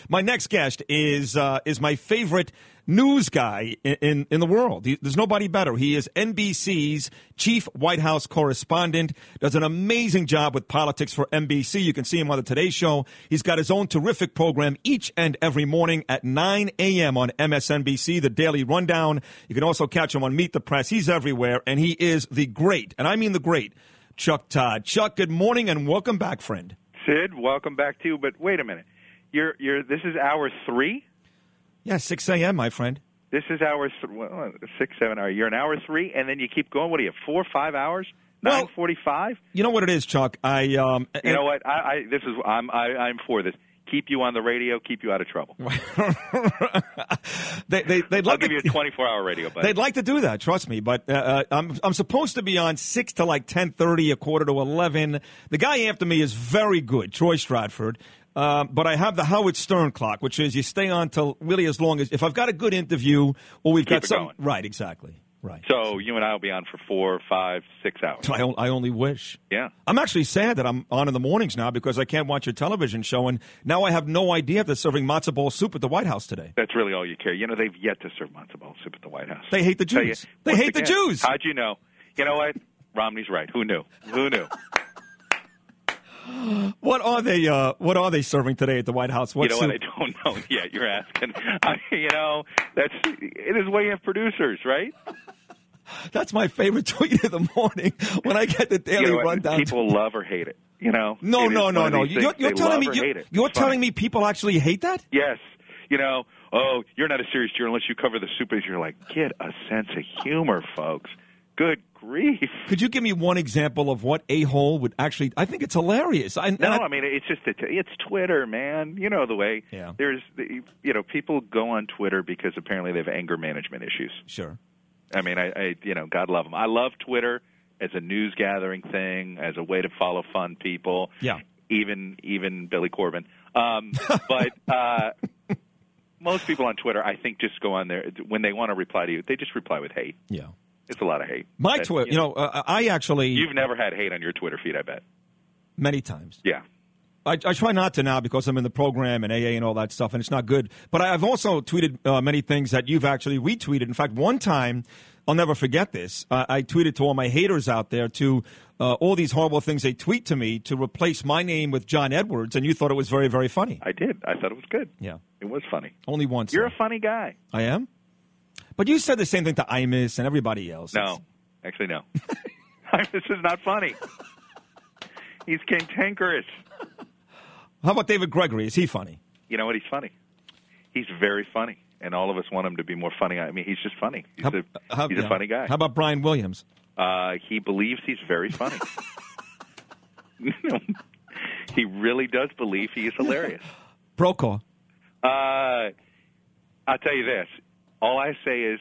My next guest is my favorite news guy in the world. There's nobody better. He is NBC's chief White House correspondent, does an amazing job with politics for NBC. You can see him on the Today Show. He's got his own terrific program each and every morning at 9 a.m. on MSNBC, the Daily Rundown. You can also catch him on Meet the Press. He's everywhere, and he is the great, and I mean the great, Chuck Todd. Chuck, good morning and welcome back, friend. Sid, welcome back to you. But wait a minute, this is hour 3. Yeah, 6 a.m., my friend. This is hour 6, 7 hours. You're in hour 3, and then you keep going. What are you, 4 or 5 hours? 9:45. You know what it is, Chuck. You know what? I'm for this. Keep you on the radio. Keep you out of trouble. I'll give you a 24-hour radio. Buddy. They'd like to do that. Trust me. But I'm supposed to be on 6 to like 10:30, a quarter to 11. The guy after me is very good, Troy Stratford. But I have the Howard Stern clock, which is you stay on till really as long as if I've got a good interview or we've got some. Going. Right, exactly. Right. So you and I will be on for 4, 5, 6 hours. I only wish. Yeah. I'm actually sad that I'm on in the mornings now because I can't watch your television show, and now I have no idea if they're serving matzo ball soup at the White House today. That's really all you care. You know, they've yet to serve matzo ball soup at the White House. They hate the Jews. They hate the Jews. How'd you know? You know what? Romney's right. Who knew? Who knew? What are they serving today at the White House? What I don't know yet. You're asking. It is why you have producers, right? That's my favorite tweet of the morning when I get the Daily Rundown. People love or hate it. You know. No. You're telling me people actually hate that? Yes. You're not a serious journalist. You cover the soup. You're like, get a sense of humor, folks. Good grief. Could you give me one example of what a-hole would actually – I think it's hilarious. I mean, it's just it's Twitter, man. You know the way. Yeah. There's people go on Twitter because apparently they have anger management issues. Sure. I mean, God love them. I love Twitter as a news gathering thing, as a way to follow fun people. Yeah. Even Billy Corbin. But most people on Twitter, I think, just go on there when they want to reply to you. They just reply with hate. Yeah. It's a lot of hate. My Twitter, I actually... You've never had hate on your Twitter feed, I bet. Many times. Yeah. I try not to now because I'm in the program and AA and all that stuff, and it's not good. But I've also tweeted many things that you've actually retweeted. In fact, one time, I'll never forget this, I tweeted to all my haters out there to all these horrible things they tweet to me to replace my name with John Edwards, and you thought it was very, very funny. I did. I thought it was good. Yeah. It was funny. Only once. You're a funny guy. I am? But you said the same thing to Imus and everybody else. No. Actually, no. Imus is not funny. He's cantankerous. How about David Gregory? Is he funny? You know what? He's funny. He's very funny. And all of us want him to be more funny. I mean, he's just funny. He's a funny guy. How about Brian Williams? He believes he's very funny. He really does believe he is hilarious. Brokaw. I'll tell you this. All I say is,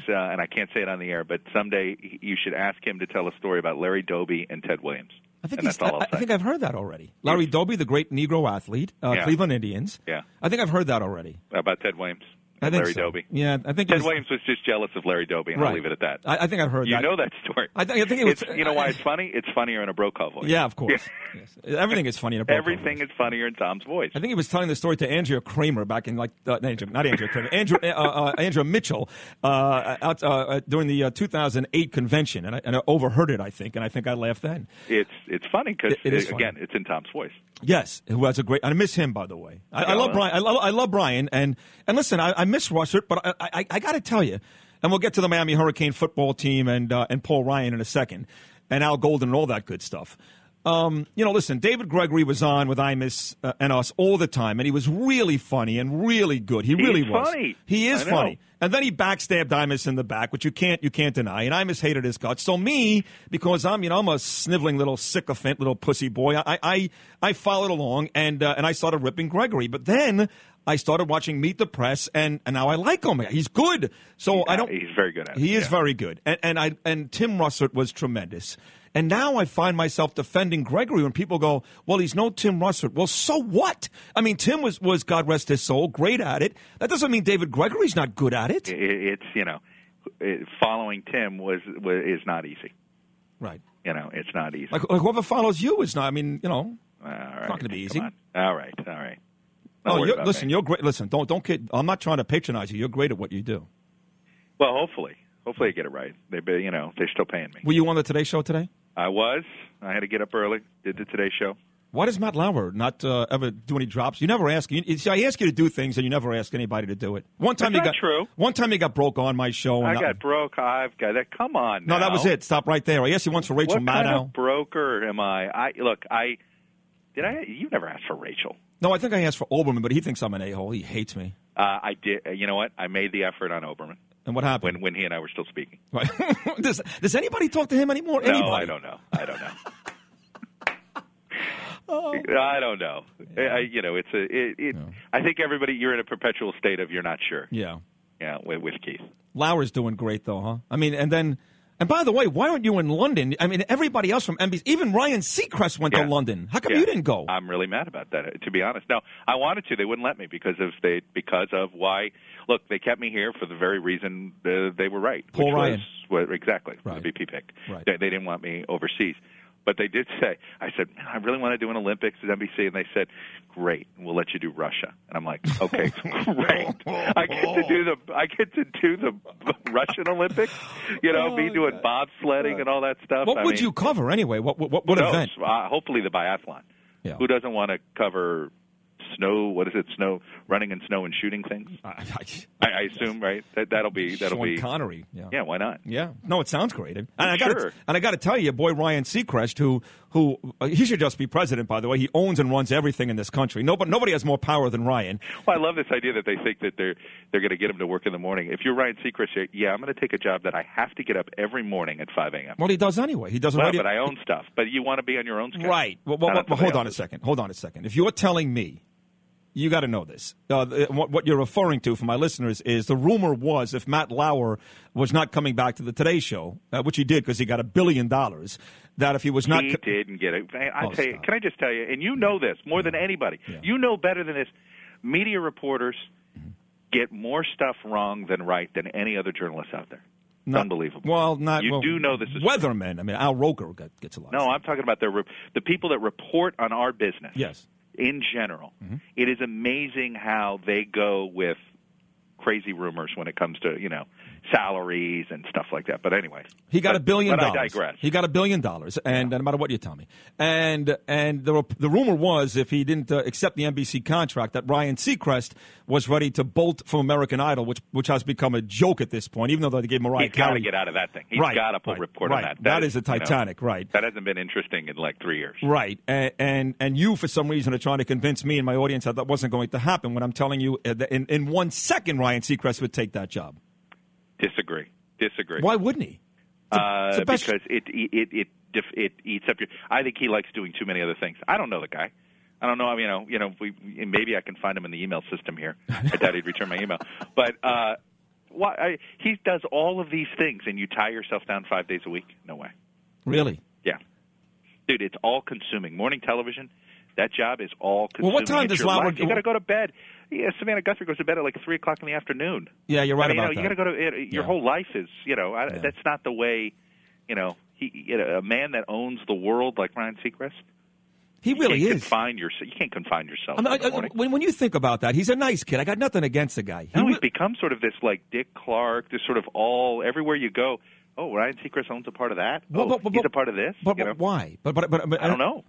and I can't say it on the air, but someday you should ask him to tell a story about Larry Doby and Ted Williams. I think I've heard that already. Larry Doby, the great Negro athlete, Cleveland Indians. Yeah. I think I've heard that already. About Ted Williams. I think Larry so. Doby. Yeah, I think Ted Williams was just jealous of Larry Doby, and I'll leave it at that. I think I've heard that. You know that story. I think it was. You know why it's funny? It's funnier in a Brokaw voice. Yeah, of course. Yes. Everything is funny in a Brokaw Everything voice. is funnier in Tom's voice. I think he was telling the story to Andrea Kramer back in not Andrea Kramer, Andrea Mitchell out during the 2008 convention, and I overheard it. I think I laughed then. It's funny because funny. It's in Tom's voice. Yes, who has a great. I miss him, by the way. I love Brian. I love Brian, and listen, I miss Russert, but I got to tell you, and we'll get to the Miami Hurricane football team and Paul Ryan in a second, and Al Golden and all that good stuff. Listen, David Gregory was on with Imus and us all the time, and he was really funny and really good. He really was. Funny. He is funny. And then he backstabbed Imus in the back, which you can't deny. And Imus hated his guts. So me, because I'm a sniveling little sycophant, little pussy boy, I followed along and I started ripping Gregory. But then I started watching Meet the Press, and now I like him. He's good. So He's very good at it. He is very good. And Tim Russert was tremendous. And now I find myself defending Gregory when people go, well, he's no Tim Russert. Well, so what? I mean, Tim was God rest his soul, great at it. That doesn't mean David Gregory's not good at it. Following Tim is not easy. Right. It's not easy. Like whoever follows you is not, all right, it's not going to be easy. All right. Listen, you're great. Listen, don't kid. I'm not trying to patronize you. You're great at what you do. Well, hopefully I get it right. They're still paying me. Were you on the Today Show today? I was. I had to get up early. Did the Today Show. Why does Matt Lauer not ever do any drops? You never ask. See, I ask you to do things, and you never ask anybody to do it. That's not true. One time you got broke on my show. I got broke. I've got that. Come on. No, that was it. Stop right there. I asked you once for Rachel Maddow. What kind of broker am I? You never asked for Rachel. No, I think I asked for Oberman, but he thinks I'm an a-hole. He hates me. I did. You know what? I made the effort on Oberman. And what happened? When he and I were still speaking. Right. Does anybody talk to him anymore? No, anybody? I don't know. I don't know. I think everybody, you're in a perpetual state of you're not sure. Yeah. Yeah, with Keith. Lauer's doing great, though, huh? I mean, and by the way, why aren't you in London? I mean, everybody else from NBC, even Ryan Seacrest went to London. How come you didn't go? I'm really mad about that, to be honest. No, I wanted to. They wouldn't let me because of why. Look, they kept me here for the very reason they were right. Paul Ryan. Exactly. Right. The VP pick. Right. They didn't want me overseas. But they did say, I said, man, I really want to do an Olympics at NBC. And they said, great, we'll let you do Russia. And I'm like, okay, great. I get to do the Russian Olympics, me doing bobsledding and all that stuff. What would you cover anyway? What event? Hopefully the biathlon. Yeah. Who doesn't want to cover snow? What is it? Snow running in snow and shooting things. I assume, right? That'll be Sean Connery. Yeah, why not? Yeah, no, it sounds great. And I Sure. got to tell you, your boy Ryan Seacrest, who he should just be president. By the way, he owns and runs everything in this country. Nobody has more power than Ryan. Well, I love this idea that they think that they're going to get him to work in the morning. If you're Ryan Seacrest, I'm going to take a job that I have to get up every morning at 5 a.m. Well, he does anyway. He does already. But I own stuff. But you want to be on your own schedule. Right. Well, hold on a second. If you're telling me, you got to know this. What you're referring to, for my listeners, is the rumor was if Matt Lauer was not coming back to the Today Show, which he did because he got $1 billion, that if he was not... He didn't get it. Can I just tell you, and you know this more than anybody. Yeah. You know better than this. Media reporters get more stuff wrong than right than any other journalist out there. It's unbelievable. You do know this is weathermen. True. I mean, Al Roker gets a lot. No, I'm talking about the people that report on our business. Yes. In general, it is amazing how they go with crazy rumors when it comes to salaries and stuff like that. But anyway, he got $1 billion. But I digress. He got $1 billion, and no matter what you tell me, and the rumor was if he didn't accept the NBC contract, that Ryan Seacrest was ready to bolt from American Idol, which has become a joke at this point. Even though they gave Mariah Carey, he's got to get out of that thing. He's got to report on that. That is a Titanic, right? That hasn't been interesting in like 3 years, right? And you, for some reason, are trying to convince me and my audience that wasn't going to happen. When I'm telling you, that in 1 second, Ryan Seacrest would take that job. Disagree. Why wouldn't he? Because it eats up your. I think he likes doing too many other things. I don't know the guy. I don't know. Maybe I can find him in the email system here. I doubt he'd return my email. But he does all of these things, and you tie yourself down 5 days a week? No way. Really? Yeah, dude. It's all consuming. Morning television. That job is all consuming. Well, what time does Lauer? You got to go to bed. Yeah, Savannah Guthrie goes to bed at like 3 o'clock in the afternoon. Yeah, you're right about that. You got to go to your whole life is that's not the way. A man that owns the world like Ryan Seacrest. He really is. You can't confine yourself. When you think about that, he's a nice kid. I got nothing against the guy. He's become sort of this like Dick Clark, this sort of everywhere you go. Oh, Ryan Seacrest owns a part of that. He's a part of this. But why? But I don't know.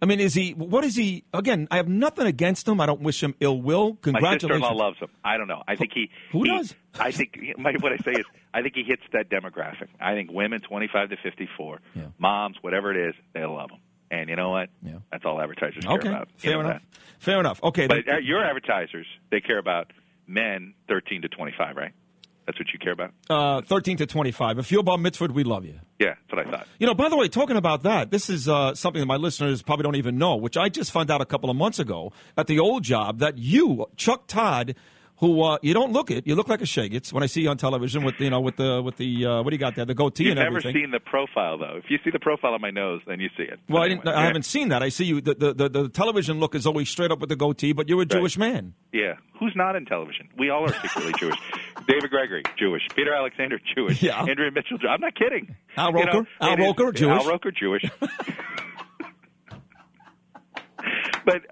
I mean, what is he? Again, I have nothing against him. I don't wish him ill will. Congratulations. My sister-in-law loves him. I don't know. I think Who does? I think what I say is I think he hits that demographic. I think women 25 to 54, moms, whatever it is, they love him. And you know what? Yeah. That's all advertisers care about. Fair enough. Okay. But your advertisers, they care about men 13 to 25, right? That's what you care about? 13 to 25. If you're Bar Mitzvah, we love you. Yeah, that's what I thought. By the way, talking about that, this is something that my listeners probably don't even know, which I just found out a couple of months ago at the old job, that you, Chuck Todd, who you don't look it, you look like a shagets when I see you on television with the what do you got there, the goatee and everything. You've never seen the profile though. If you see the profile on my nose, then you see it. Well, I haven't seen that. I see you. The television look is always straight up with the goatee, but you're a Jewish man. Yeah, who's not in television? We all are secretly Jewish. David Gregory, Jewish. Peter Alexander, Jewish. Yeah. Andrea Mitchell, I'm not kidding. Al Roker, Jewish. Al Roker, Jewish. But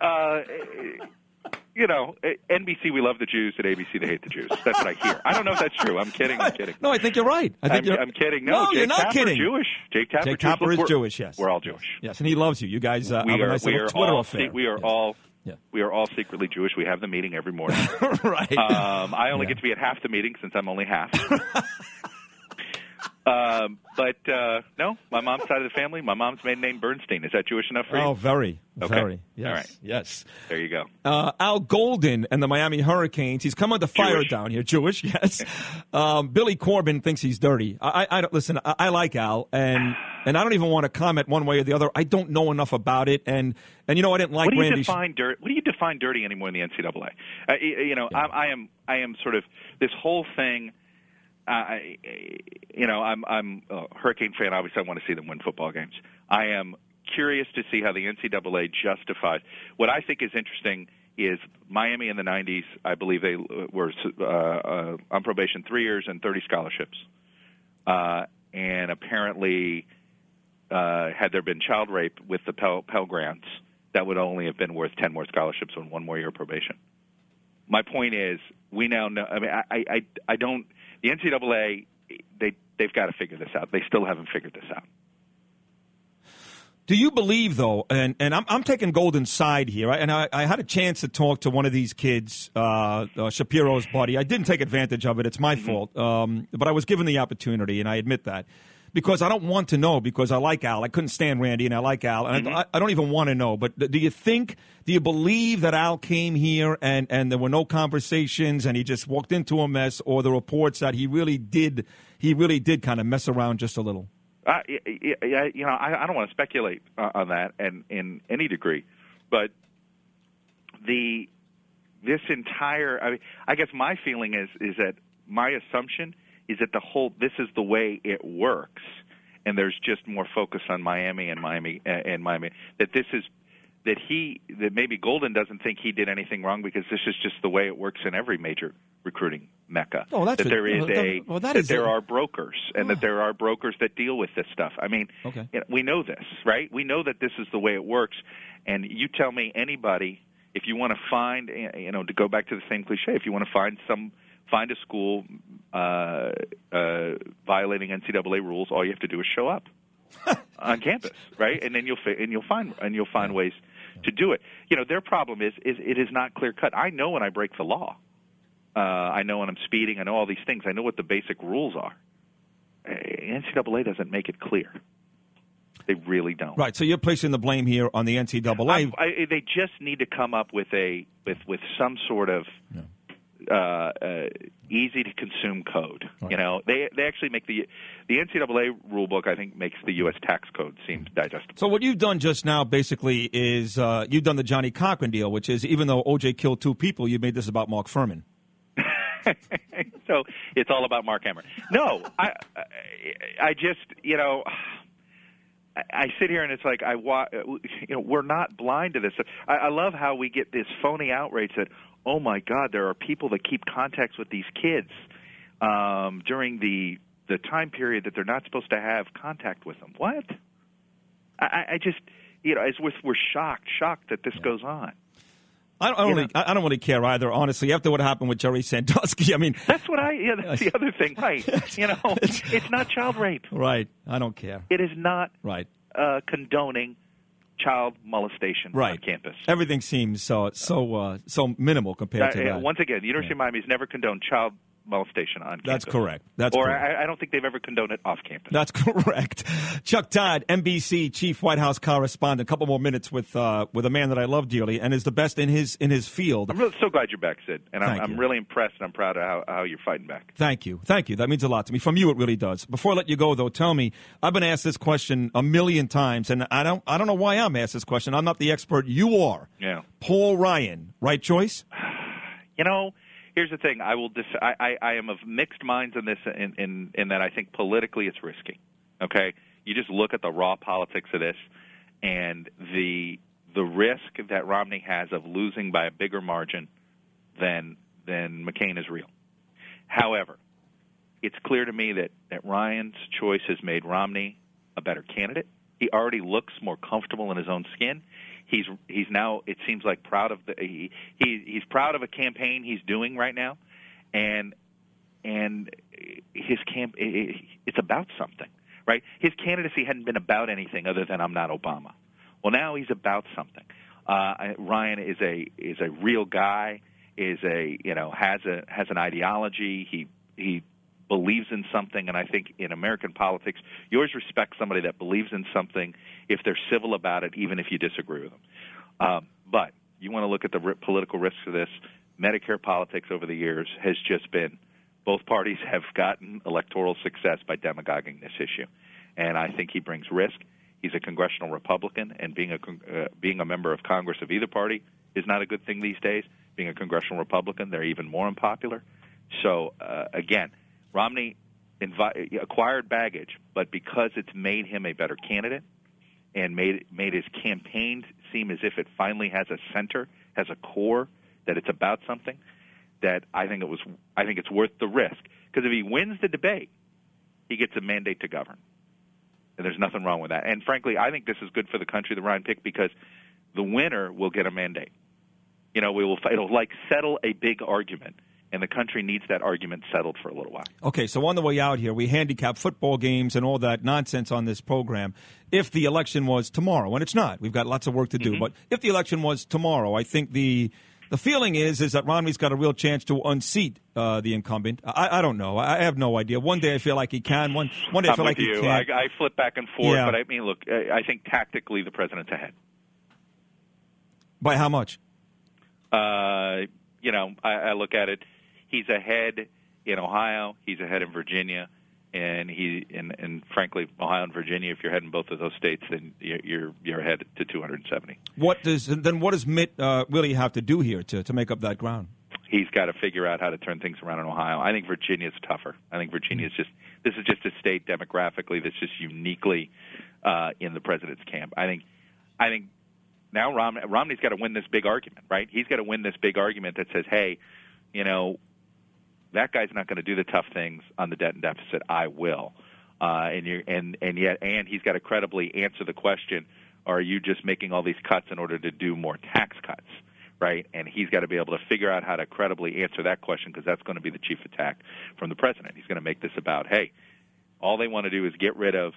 NBC, we love the Jews. At ABC, they hate the Jews. That's what I hear. I don't know if that's true. I'm kidding. No, I think you're right. I'm kidding. No, you're not kidding. Jewish. Jake Tapper is Jewish, yes. We're all Jewish. Yes, and he loves you. You guys have a nice little Twitter affair. We are all secretly Jewish. We have the meeting every morning. Right. I only get to be at half the meeting since I'm only half. But no, my mom's side of the family, my mom's maiden name Bernstein. Is that Jewish enough for you? Oh, very, okay. Very. Yes, all right. Yes. There you go. Al Golden and the Miami Hurricanes. He's come under fire down here. Jewish, yes. Billy Corbin thinks he's dirty. I don't listen. I like Al, and I don't even want to comment one way or the other. I don't know enough about it, and I didn't like Randy. What do you define dirty anymore in the NCAA? I am sort of this whole thing. I'm a Hurricane fan. Obviously, I want to see them win football games. I am curious to see how the NCAA justifies. What I think is interesting is Miami in the 90s, I believe they were on probation 3 years and 30 scholarships. And apparently, had there been child rape with the Pell Grants, that would only have been worth 10 more scholarships and 1 more year of probation. My point is, we now know. I mean, I don't. The NCAA, they've got to figure this out. They still haven't figured this out. Do you believe, though, and I'm taking Golden's side here, and I had a chance to talk to one of these kids, Shapiro's buddy. I didn't take advantage of it. It's my fault. But I was given the opportunity, and I admit that. Because I don't want to know, because I like Al. I couldn't stand Randy, and I like Al. And I don't even want to know. But do you believe that Al came here and there were no conversations and he just walked into a mess, or the reports that he really did kind of mess around just a little? I don't want to speculate on that and in any degree. But this entire, I guess my feeling is that my assumption is that this is the way it works, and there's just more focus on Miami. That maybe Golden doesn't think he did anything wrong, because this is just the way it works in every major recruiting mecca. Oh, that's there are brokers, and that there are brokers that deal with this stuff. I mean, we know this, right? We know that this is the way it works, and you tell me anybody, if you want to find, to go back to the same cliche, if you want to find a school violating NCAA rules, all you have to do is show up on campus, right? And then you'll find ways to do it. Their problem is it is not clear cut. I know when I break the law. I know when I'm speeding. I know all these things. I know what the basic rules are. NCAA doesn't make it clear. They really don't. Right. So you're placing the blame here on the NCAA. They just need to come up with some sort of easy to consume code. Right. They actually make the NCAA rule book, I think, makes the U.S. tax code seem digestible. So what you've done just now basically is you've done the Johnny Cochran deal, which is, even though O.J. killed 2 people, you made this about Mark Furman. So it's all about Mark Hammer. No, I just, I sit here and it's like we're not blind to this. I love how we get this phony outrage that, oh my God, there are people that keep contacts with these kids during the time period that they're not supposed to have contact with them. What? I just, we're shocked that this goes on. I don't really care either, honestly. After what happened with Jerry Sandusky, I mean, that's the other thing, right? It's not child rape, right? I don't care. It is not right condoning child molestation on campus. Everything seems so minimal compared to that. Once again, the University of Miami has never condoned child molestation on campus. That's correct. I don't think they've ever condoned it off campus. That's correct. Chuck Todd, NBC chief White House correspondent. A couple more minutes with a man that I love dearly and is the best in his field. I'm really so glad you're back, Sid, and I'm really impressed and I'm proud of how you're fighting back. Thank you. That means a lot to me. From you, it really does. Before I let you go, though, tell me, I've been asked this question a million times, and I don't know why I'm asked this question. I'm not the expert. You are. Yeah. Paul Ryan, right choice? Here's the thing. I am of mixed minds on this in that I think politically it's risky. Okay? You just look at the raw politics of this, and the risk that Romney has of losing by a bigger margin than McCain is real. However, it's clear to me that Ryan's choice has made Romney a better candidate. He already looks more comfortable in his own skin. He's now, it seems like, proud of he's proud of a campaign he's doing right now, and his it's about something, right? His candidacy hadn't been about anything other than I'm not Obama. Well, now he's about something. Ryan is a real guy. Has an ideology. He believes in something, and I think in American politics, you always respect somebody that believes in something if they're civil about it, even if you disagree with them. But you want to look at the political risks of this. Medicare politics over the years has just been, both parties have gotten electoral success by demagoguing this issue, and I think he brings risk. He's a congressional Republican, and being a member of Congress of either party is not a good thing these days. Being a congressional Republican, they're even more unpopular. So, again, Romney acquired baggage, but because it's made him a better candidate and made his campaign seem as if it finally has a center, has a core, that it's about something, that I think it's worth the risk. Because if he wins the debate, he gets a mandate to govern. And there's nothing wrong with that. And frankly, I think this is good for the country that Ryan picked, because the winner will get a mandate. It'll settle a big argument, and the country needs that argument settled for a little while. Okay, so on the way out here, we handicap football games and all that nonsense on this program. If the election was tomorrow, and it's not, we've got lots of work to do, but if the election was tomorrow, I think the feeling is that Romney's got a real chance to unseat the incumbent. I don't know. I have no idea. One day I feel like he can. One day I feel like he can't. I flip back and forth, but I mean, look, I think tactically the president's ahead. By how much? I look at it. He's ahead in Ohio. He's ahead in Virginia, and frankly, Ohio and Virginia. If you're ahead in both of those states, then you're ahead to 270. What does Mitt really have to do here to make up that ground? He's got to figure out how to turn things around in Ohio. I think Virginia's tougher. I think Virginia's this is just a state demographically that's just uniquely in the president's camp. I think now Romney's got to win this big argument, right? He's got to win this big argument that says, hey, that guy's not going to do the tough things on the debt and deficit. I will, and he's got to credibly answer the question: are you just making all these cuts in order to do more tax cuts, right? And he's got to be able to figure out how to credibly answer that question, because that's going to be the chief attack from the president. He's going to make this about, hey, all they want to do is get rid of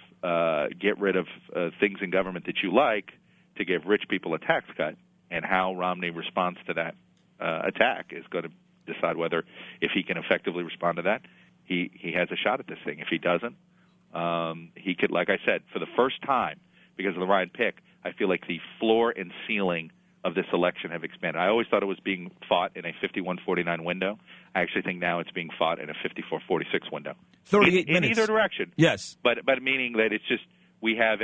things in government that you like to give rich people a tax cut, and how Romney responds to that attack is going to decide whether, if he can effectively respond to that, he has a shot at this thing. If he doesn't, he could, like I said, for the first time, because of the Ryan pick, I feel like the floor and ceiling of this election have expanded. I always thought it was being fought in a 51-49 window. I actually think now it's being fought in a 54-46 window. 38 minutes. In either direction. Yes. But meaning that it's just, we have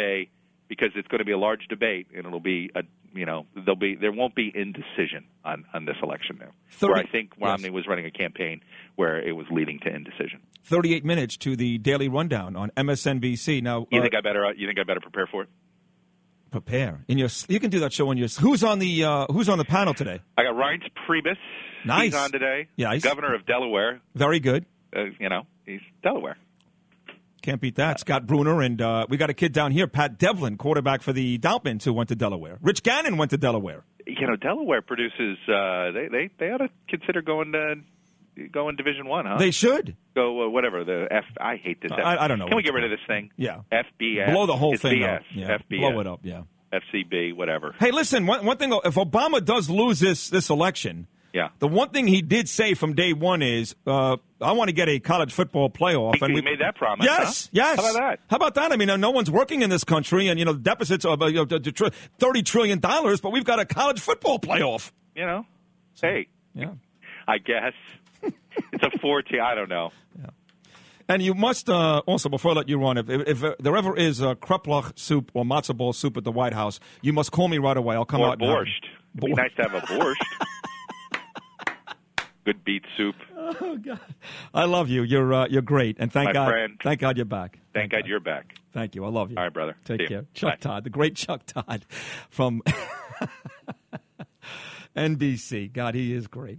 because it's going to be a large debate, and it'll be there won't be indecision on this election now. Where I think Romney was running a campaign where it was leading to indecision. 38 minutes to the Daily Rundown on MSNBC. Now, you think I better prepare for it? Prepare you can do that show on your. Who's on the panel today? I got Reince Priebus. Nice. He's on today. Yeah, governor of Delaware. Very good. He's Delaware. Can't beat that. Scott Bruner, and we got a kid down here, Pat Devlin, quarterback for the Dolphins, who went to Delaware. Rich Gannon went to Delaware. Delaware produces. They ought to consider going Division I, huh? They should go whatever the F. I hate this. I don't know. Can we get rid of this thing? Yeah. FBS. Blow the whole it's thing BS. up. Yeah. FBS. Blow it up. Yeah. FCB. Whatever. Hey, listen. One thing. If Obama does lose this election. Yeah. The one thing he did say from day one is, I want to get a college football playoff. He made that promise. Yes, huh? yes. How about that? I mean, no one's working in this country, and the deficits of $30 trillion, but we've got a college football playoff. Hey, yeah, I guess it's a 4-team. I don't know. Yeah. And you must also, before I let you run, if there ever is a kreplach soup or matzo ball soup at the White House, you must call me right away. I'll come or out. Borscht. It'd be nice to have a borscht. Good beet soup. Oh God, I love you. You're great, and thank God. Friend. Thank God you're back. Thank God you're back. Thank you. I love you. All right, brother. Take care. Chuck Bye. Todd, the great Chuck Todd from NBC. God, he is great.